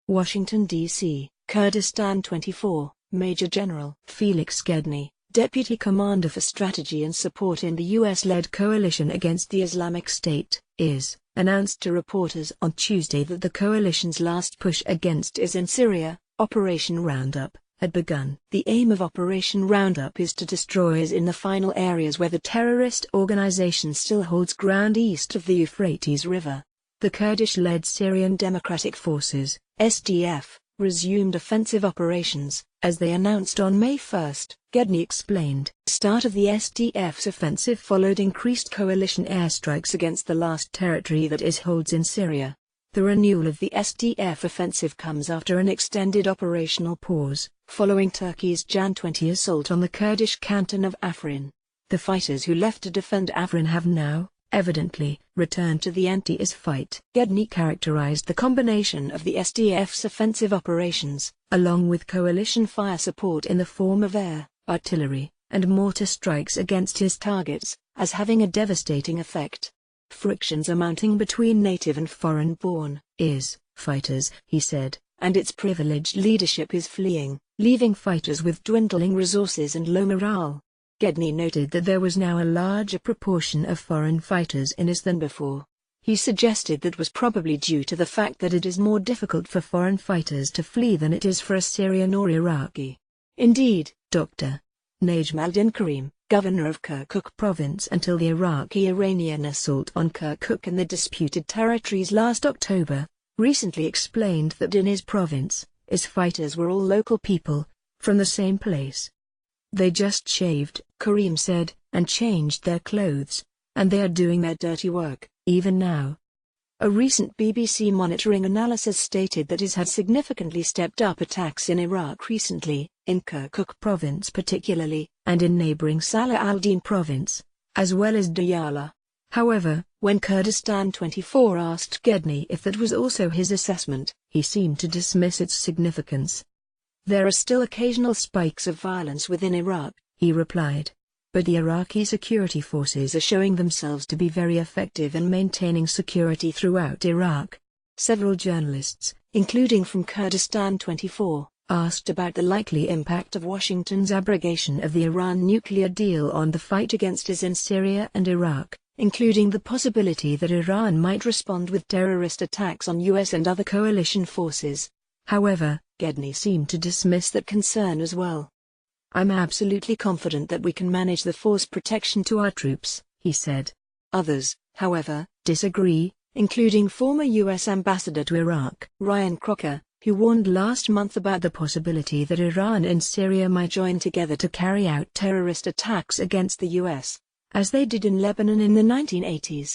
Washington, D.C., Kurdistan 24, Major General Felix Gedney, Deputy Commander for Strategy and Support in the U.S.-led coalition against the Islamic State, IS, announced to reporters on Tuesday that the coalition's last push against IS in Syria, Operation Roundup, had begun. The aim of Operation Roundup is to destroy IS in the final areas where the terrorist organization still holds ground east of the Euphrates River. The Kurdish-led Syrian Democratic Forces, SDF, resumed offensive operations, as they announced on May 1, Gedney explained. Start of the SDF's offensive followed increased coalition airstrikes against the last territory that IS holds in Syria. The renewal of the SDF offensive comes after an extended operational pause, following Turkey's Jan 20 assault on the Kurdish canton of Afrin. The fighters who left to defend Afrin have now, evidently, returned to the anti-IS fight. Gedney characterized the combination of the SDF's offensive operations, along with coalition fire support in the form of air, artillery, and mortar strikes against IS targets, as having a devastating effect. Frictions are mounting between native and foreign-born IS fighters, he said, and its privileged leadership is fleeing, leaving fighters with dwindling resources and low morale. Gedney noted that there was now a larger proportion of foreign fighters in IS than before. He suggested that was probably due to the fact that it is more difficult for foreign fighters to flee than it is for a Syrian or Iraqi. Indeed, Dr. Najm al-Din Karim, governor of Kirkuk province until the Iraqi-Iranian assault on Kirkuk and the disputed territories last October, recently explained that in his province, IS fighters were all local people, from the same place. They just shaved, Karim said, and changed their clothes, and they are doing their dirty work, even now. A recent BBC monitoring analysis stated that IS had significantly stepped up attacks in Iraq recently, in Kirkuk province particularly, and in neighboring Salah al-Din province, as well as Diyala. However, when Kurdistan 24 asked Gedney if that was also his assessment, he seemed to dismiss its significance. There are still occasional spikes of violence within Iraq, he replied. But the Iraqi security forces are showing themselves to be very effective in maintaining security throughout Iraq. Several journalists, including from Kurdistan 24, asked about the likely impact of Washington's abrogation of the Iran nuclear deal on the fight against IS in Syria and Iraq, including the possibility that Iran might respond with terrorist attacks on US and other coalition forces. However, Gedney seemed to dismiss that concern as well. I'm absolutely confident that we can manage the force protection to our troops, he said. Others, however, disagree, including former U.S. Ambassador to Iraq, Ryan Crocker, who warned last month about the possibility that Iran and Syria might join together to carry out terrorist attacks against the U.S., as they did in Lebanon in the 1980s.